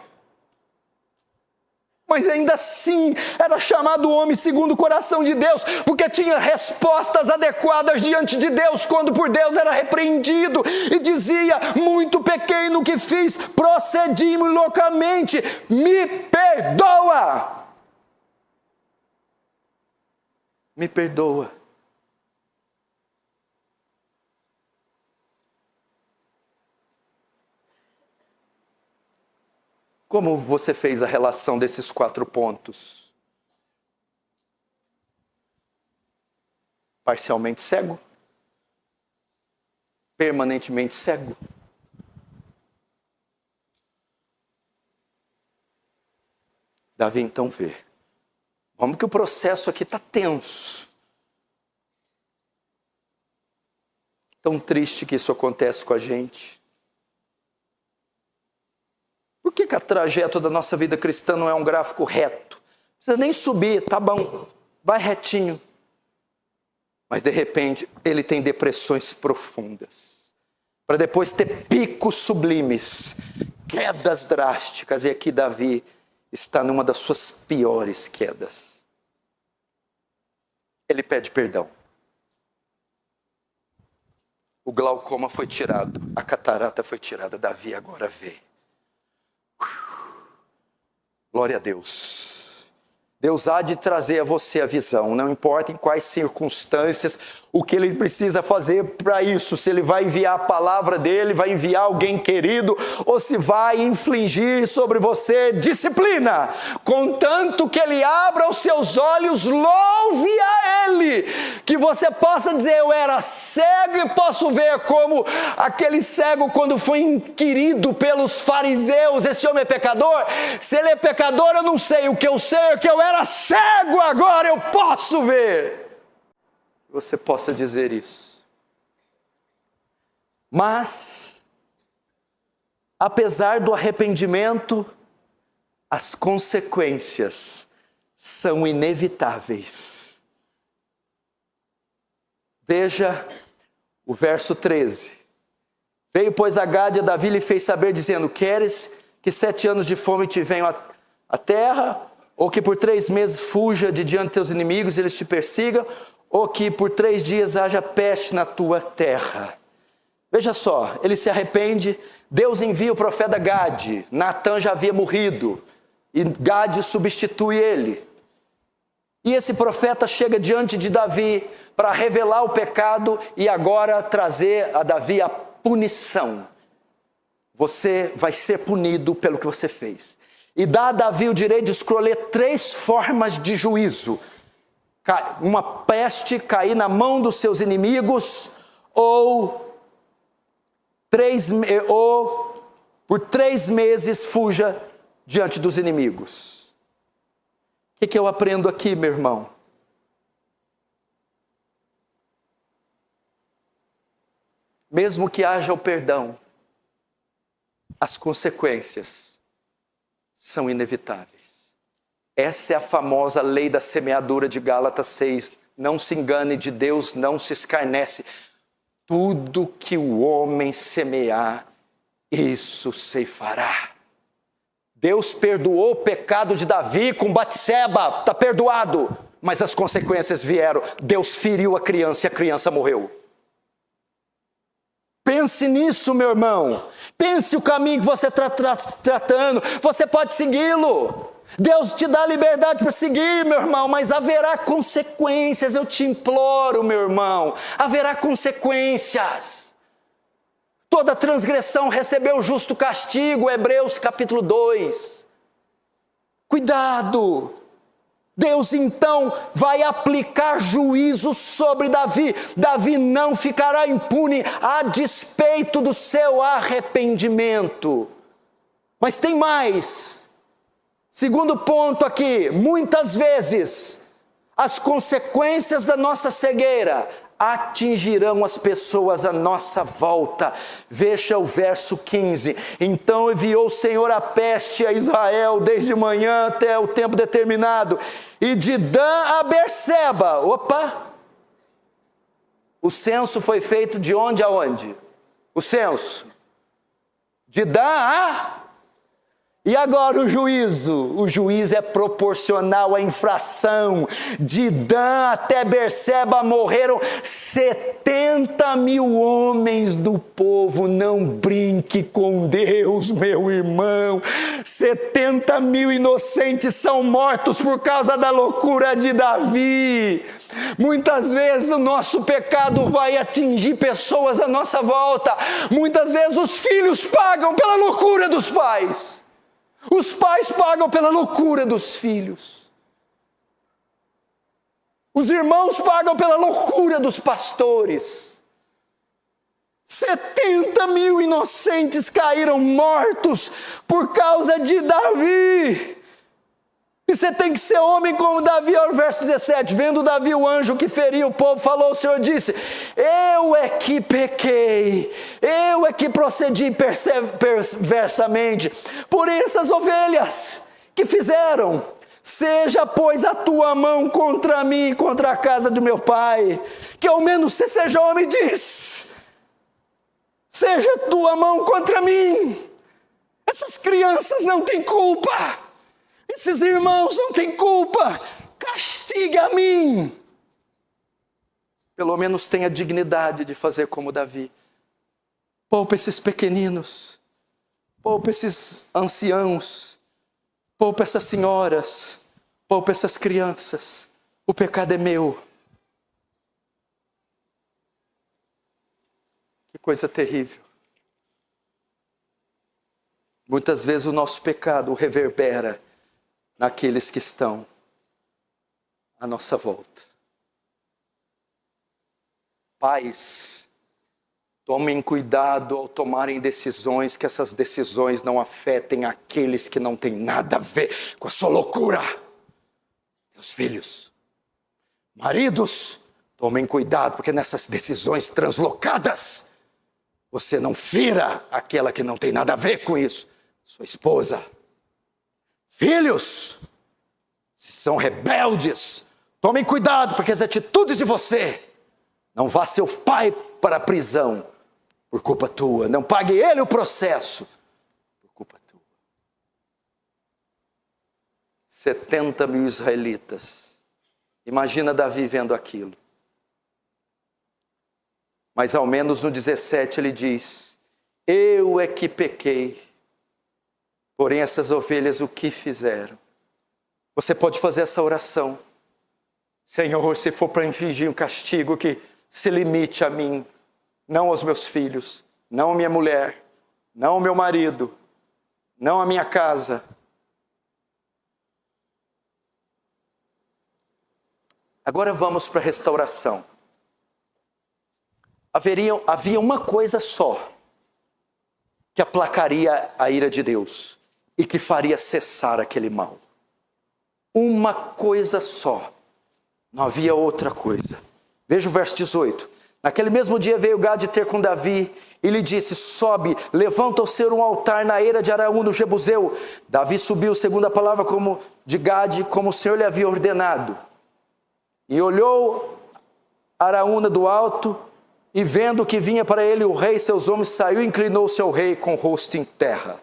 Mas ainda assim era chamado homem segundo o coração de Deus, porque tinha respostas adequadas diante de Deus, quando por Deus era repreendido, e dizia: muito pequei no que fiz, procedi loucamente, me perdoa. Me perdoa. Como você fez a relação desses 4 pontos? Parcialmente cego? Permanentemente cego? Davi então vê. Vamos que o processo aqui está tenso. Tão triste que isso acontece com a gente. Por que a trajeto da nossa vida cristã não é um gráfico reto? Não precisa nem subir, tá bom, vai retinho. mas de repente ele tem depressões profundas, para depois ter picos sublimes, quedas drásticas, e aqui Davi está numa das suas piores quedas. Ele pede perdão. O glaucoma foi tirado, a catarata foi tirada, Davi agora vê. Glória a Deus. Deus há de trazer a você a visão, não importa em quais circunstâncias, o que Ele precisa fazer para isso, se Ele vai enviar a palavra dEle, vai enviar alguém querido, ou se vai infligir sobre você disciplina, contanto que Ele abra os seus olhos, louve a Ele, que você possa dizer, eu era cego e posso ver como aquele cego quando foi inquirido pelos fariseus, esse homem é pecador? Se ele é pecador eu não sei, o que eu sei é que eu era cego, agora eu posso ver. Você possa dizer isso. Mas, apesar do arrependimento, as consequências são inevitáveis. Veja o verso 13. Veio, pois, a Gade a Davi lhe fez saber, dizendo, queres que 7 anos de fome te venham à terra, ou que por 3 meses fuja de diante de teus inimigos e eles te persigam, ou que por 3 dias haja peste na tua terra. Veja só, ele se arrepende, Deus envia o profeta Gade, Natã já havia morrido, e Gade substitui ele. E esse profeta chega diante de Davi para revelar o pecado e agora trazer a Davi a punição. Você vai ser punido pelo que você fez. E dá a Davi o direito de escolher 3 formas de juízo. Uma peste cair na mão dos seus inimigos, ou por 3 meses fuja diante dos inimigos. O que eu aprendo aqui, meu irmão? Mesmo que haja o perdão, as consequências são inevitáveis. Essa é a famosa lei da semeadura de Gálatas 6. Não se engane, de Deus não se escarnece. Tudo que o homem semear, isso ceifará. Deus perdoou o pecado de Davi com Batseba, está perdoado. Mas as consequências vieram. Deus feriu a criança e a criança morreu. Pense nisso, meu irmão. Pense o caminho que você está tratando. Você pode segui-lo. Deus te dá liberdade para seguir, meu irmão, mas haverá consequências, eu te imploro, meu irmão, haverá consequências. Toda transgressão recebeu justo castigo, Hebreus capítulo 2. Cuidado! Deus então vai aplicar juízo sobre Davi. Davi não ficará impune a despeito do seu arrependimento. Mas tem mais. Segundo ponto aqui, muitas vezes as consequências da nossa cegueira atingirão as pessoas à nossa volta. Veja o verso 15. Então enviou o Senhor a peste a Israel desde manhã até o tempo determinado, e de Dan a Berseba. Opa! O censo foi feito de onde a onde? O censo de Dan a... E agora o juízo é proporcional à infração. De Dan até Berseba morreram 70 mil homens do povo. Não brinque com Deus, meu irmão. 70 mil inocentes são mortos por causa da loucura de Davi. Muitas vezes o nosso pecado vai atingir pessoas à nossa volta. Muitas vezes os filhos pagam pela loucura dos pais. Os pais pagam pela loucura dos filhos. Os irmãos pagam pela loucura dos pastores. 70 mil inocentes caíram mortos por causa de Davi. E você tem que ser homem como Davi. Olha o verso 17. Vendo Davi o anjo que feria o povo, falou, o Senhor disse, eu é que pequei, eu é que procedi perversamente por essas ovelhas que fizeram. Seja, pois, a tua mão contra mim, contra a casa do meu pai. que ao menos você seja homem e diz: seja tua mão contra mim. Essas crianças não têm culpa. Esses irmãos não têm culpa. Castiga a mim. Pelo menos tenha dignidade de fazer como Davi. Poupa esses pequeninos. Poupa esses anciãos. Poupa essas senhoras. Poupa essas crianças. O pecado é meu. Que coisa terrível. Muitas vezes o nosso pecado reverbera naqueles que estão à nossa volta. Pais, tomem cuidado ao tomarem decisões, que essas decisões não afetem aqueles que não têm nada a ver com a sua loucura. Teus filhos. Maridos, tomem cuidado, porque nessas decisões translocadas, você não fira aquela que não tem nada a ver com isso. Sua esposa. Filhos, se são rebeldes, tomem cuidado, porque as atitudes de você, não vá seu pai para a prisão por culpa tua, não pague ele o processo por culpa tua. 70 mil israelitas, imagina Davi vendo aquilo. Mas ao menos no 17 ele diz: eu é que pequei, porém essas ovelhas o que fizeram? Você pode fazer essa oração: Senhor, se for para infligir um castigo, que se limite a mim, não aos meus filhos, não a minha mulher, não ao meu marido, não a minha casa. Agora vamos para a restauração. Havia uma coisa só que aplacaria a ira de Deus e que faria cessar aquele mal. Uma coisa só. Não havia outra coisa. Veja o verso 18. Naquele mesmo dia veio Gade ter com Davi e lhe disse: sobe, levanta ao Senhor um altar na eira de Araúna, o Jebuseu. Davi subiu segundo a palavra de Gade, como o Senhor lhe havia ordenado. E olhou Araúna do alto, e vendo que vinha para ele o rei e seus homens, saiu e inclinou-se ao rei com o rosto em terra.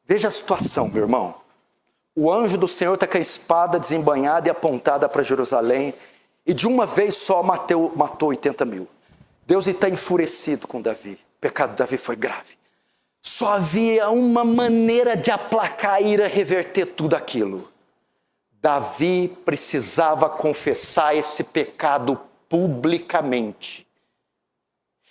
Veja a situação, meu irmão. O anjo do Senhor está com a espada desembainhada e apontada para Jerusalém, e de uma vez só matou 80 mil. Deus está enfurecido com Davi. O pecado de Davi foi grave. Só havia uma maneira de aplacar a ira, reverter tudo aquilo. Davi precisava confessar esse pecado publicamente.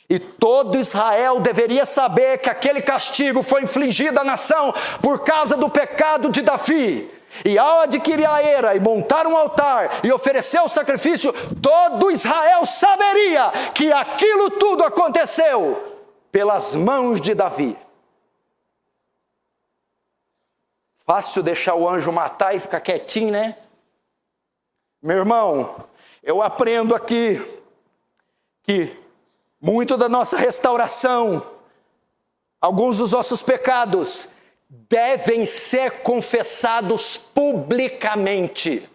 E todo Israel deveria saber que aquele castigo foi infligido à nação por causa do pecado de Davi. E ao adquirir a eira e montar um altar e oferecer o sacrifício, todo Israel saberia que aquilo tudo aconteceu pelas mãos de Davi. Fácil deixar o anjo matar e ficar quietinho, né? Meu irmão, eu aprendo aqui que muito da nossa restauração, alguns dos nossos pecados, devem ser confessados publicamente.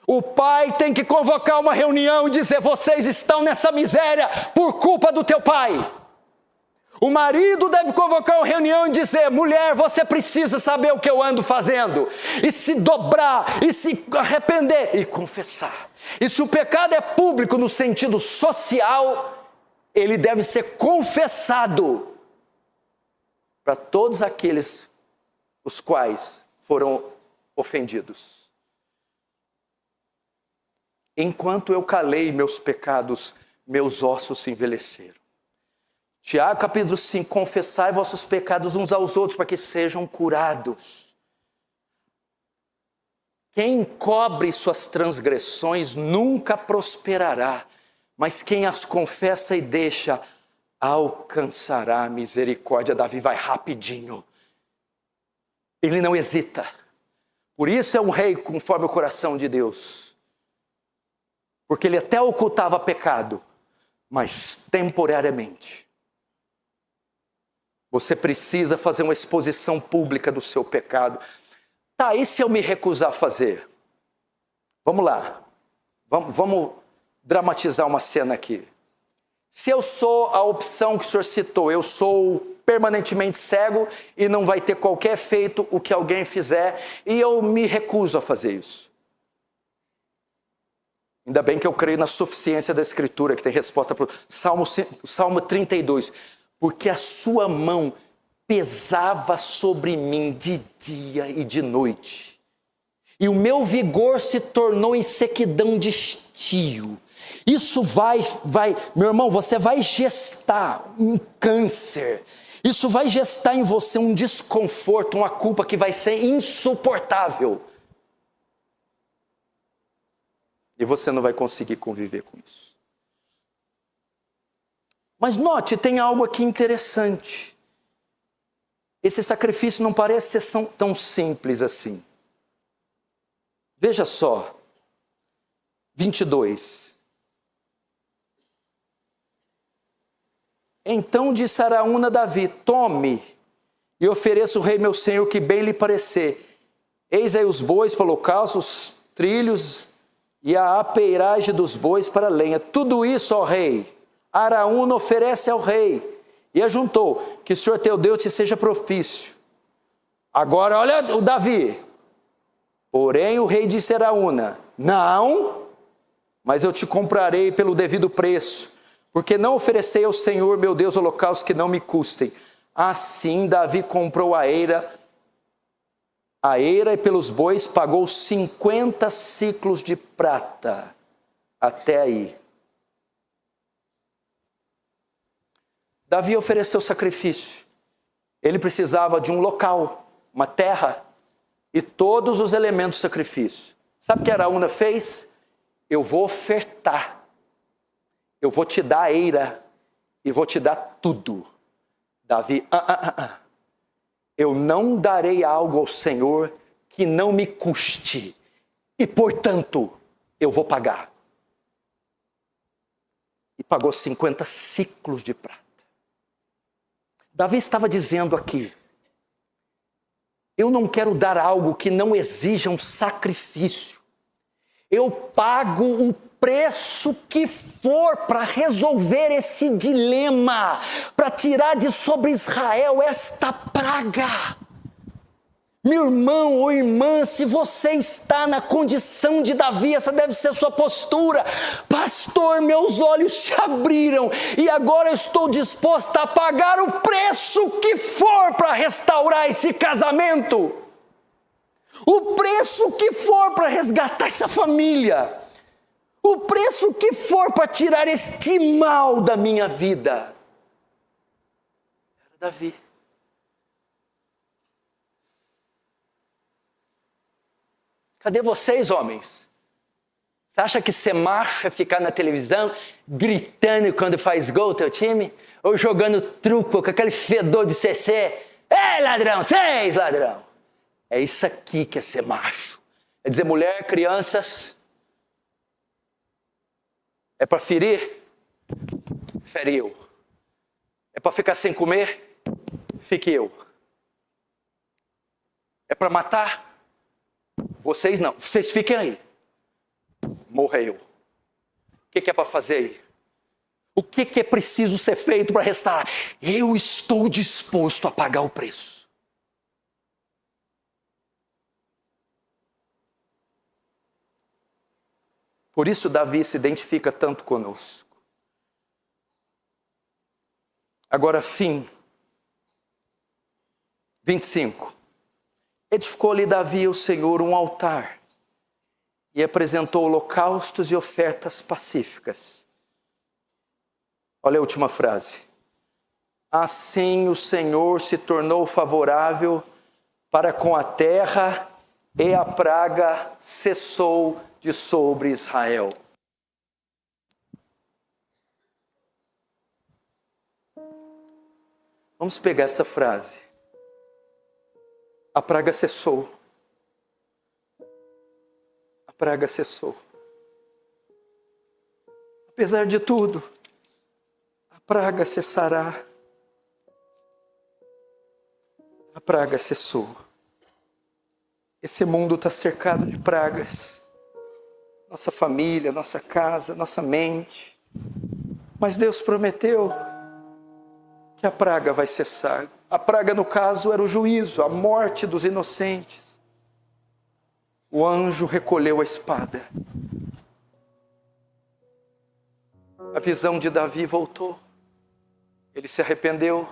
O pai tem que convocar uma reunião e dizer: vocês estão nessa miséria por culpa do teu pai. O marido deve convocar uma reunião e dizer: mulher, você precisa saber o que eu ando fazendo. E se dobrar, e se arrepender, e confessar. E se o pecado é público no sentido social, ele deve ser confessado para todos aqueles os quais foram ofendidos. Enquanto eu calei meus pecados, meus ossos se envelheceram. Tiago capítulo 5, confessai vossos pecados uns aos outros para que sejam curados. Quem encobre suas transgressões nunca prosperará, mas quem as confessa e deixa, alcançará a misericórdia. Davi vai rapidinho. Ele não hesita. Por isso é um rei conforme o coração de Deus. Porque ele até ocultava pecado, mas temporariamente. Você precisa fazer uma exposição pública do seu pecado. Tá, e se eu me recusar a fazer? Vamos lá. Vamos dramatizar uma cena aqui. Se eu sou a opção que o senhor citou, eu sou permanentemente cego e não vai ter qualquer efeito o que alguém fizer, e eu me recuso a fazer isso. Ainda bem que eu creio na suficiência da Escritura, que tem resposta para o Salmo 32. Porque a sua mão pesava sobre mim de dia e de noite, e o meu vigor se tornou em sequidão de estio. Isso vai, meu irmão, você vai gestar um câncer. Isso vai gestar em você um desconforto, uma culpa que vai ser insuportável. E você não vai conseguir conviver com isso. Mas note, tem algo aqui interessante. Esse sacrifício não parece ser tão simples assim. Veja só, 22. Então disse Araúna a Davi: tome e ofereça ao rei meu senhor que bem lhe parecer. Eis aí os bois para o holocausto, os trilhos e a apeiragem dos bois para a lenha. Tudo isso, ó rei, Araúna oferece ao rei. E ajuntou: que o Senhor teu Deus te seja propício. Agora olha o Davi. Porém o rei disse a Araúna: não, mas eu te comprarei pelo devido preço, porque não oferecei ao Senhor meu Deus holocaustos que não me custem. Assim Davi comprou a eira e pelos bois pagou 50 siclos de prata. Até aí. Davi ofereceu sacrifício. Ele precisava de um local, uma terra e todos os elementos do sacrifício. Sabe o que Araúna fez? Eu vou ofertar. Eu vou te dar a eira e vou te dar tudo. Davi, eu não darei algo ao Senhor que não me custe, e portanto eu vou pagar. E pagou 50 siclos de prata. Davi estava dizendo aqui: eu não quero dar algo que não exija um sacrifício. Eu pago o preço que for para resolver esse dilema, para tirar de sobre Israel esta praga. Meu irmão ou irmã, se você está na condição de Davi, essa deve ser a sua postura. Pastor, meus olhos se abriram e agora eu estou disposta a pagar o preço que for para restaurar esse casamento. O preço que for para resgatar essa família. O preço que for para tirar este mal da minha vida. Era Davi. Cadê vocês, homens? Você acha que ser macho é ficar na televisão gritando quando faz gol teu time? Ou jogando truco com aquele fedor de CC? Ei, ladrão, seis, ladrão! É isso aqui que é ser macho. É dizer, mulher, crianças, é para ferir? Fere eu. É para ficar sem comer? Fique eu. É para matar? Vocês não, vocês fiquem aí. Morreu. O que é para fazer aí? O que é preciso ser feito para restaurar? Eu estou disposto a pagar o preço. Por isso Davi se identifica tanto conosco. Agora, fim. 25. Edificou-lhe Davi ao Senhor um altar e apresentou holocaustos e ofertas pacíficas. Olha a última frase. Assim o Senhor se tornou favorável para com a terra e a praga cessou de sobre Israel. Vamos pegar essa frase. A praga cessou. A praga cessou. Apesar de tudo, a praga cessará. A praga cessou. Esse mundo está cercado de pragas. nossa família, nossa casa, nossa mente. Mas Deus prometeu que a praga vai cessar. A praga, no caso, era o juízo, a morte dos inocentes. O anjo recolheu a espada. A visão de Davi voltou. Ele se arrependeu,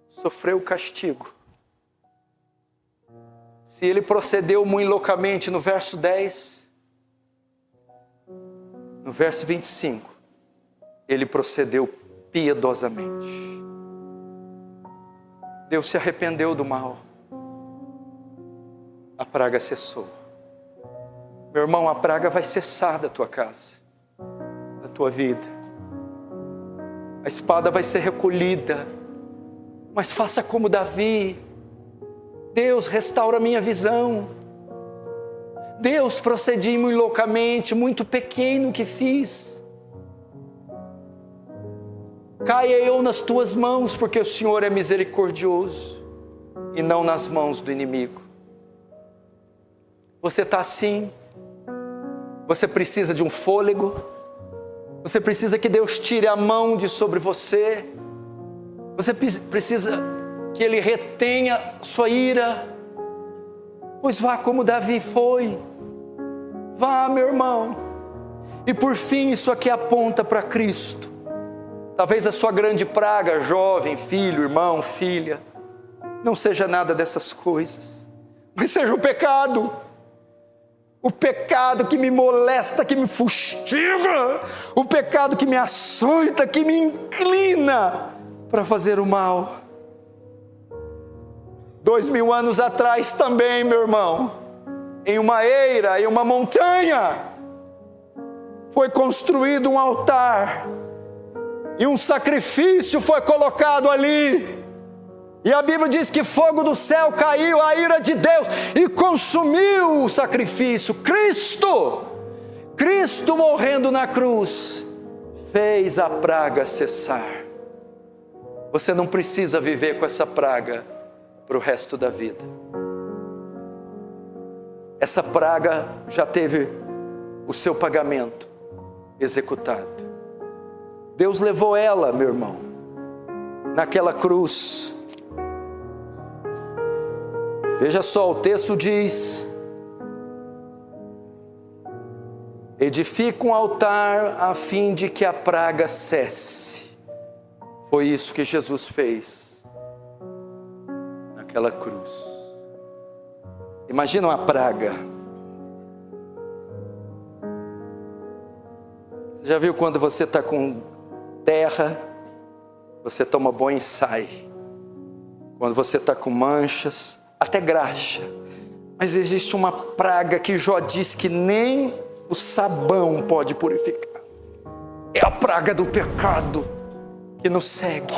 sofreu o castigo. Se ele procedeu muito loucamente no verso 10, no verso 25, ele procedeu piedosamente. Deus se arrependeu do mal. A praga cessou. Meu irmão, a praga vai cessar da tua casa, da tua vida. A espada vai ser recolhida. Mas faça como Davi. Deus, restaura a minha visão. Deus, procedi muito loucamente, muito pequeno que fiz. Caia eu nas tuas mãos, porque o Senhor é misericordioso e não nas mãos do inimigo. Você está assim. Você precisa de um fôlego. Você precisa que Deus tire a mão de sobre você. Você precisa que Ele retenha sua ira. Pois vá como Davi foi. Vá, meu irmão. E por fim, isso aqui aponta para Cristo. Talvez a sua grande praga, jovem, filho, irmão, filha, não seja nada dessas coisas, mas seja o pecado. O pecado que me molesta, que me fustiga. O pecado que me açoita, que me inclina para fazer o mal. 2000 anos atrás também, meu irmão, em uma eira, em uma montanha, foi construído um altar. E um sacrifício foi colocado ali. E a Bíblia diz que fogo do céu caiu, a ira de Deus, e consumiu o sacrifício. Cristo morrendo na cruz, fez a praga cessar. Você não precisa viver com essa praga para o resto da vida. Essa praga já teve o seu pagamento executado. Deus levou ela, meu irmão, naquela cruz. Veja só, o texto diz: edifica um altar a fim de que a praga cesse. Foi isso que Jesus fez naquela cruz. Imagina uma praga. Você já viu quando você está com terra, você toma banho e sai. Quando você está com manchas, até graxa. Mas existe uma praga que Jó diz que nem o sabão pode purificar. É a praga do pecado que nos segue.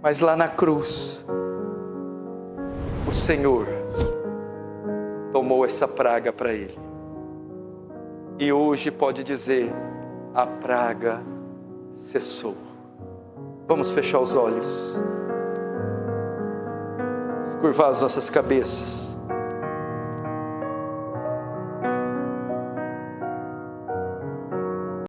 Mas lá na cruz, o Senhor tomou essa praga para Ele. E hoje pode dizer: a praga cessou. Vamos fechar os olhos, curvar as nossas cabeças.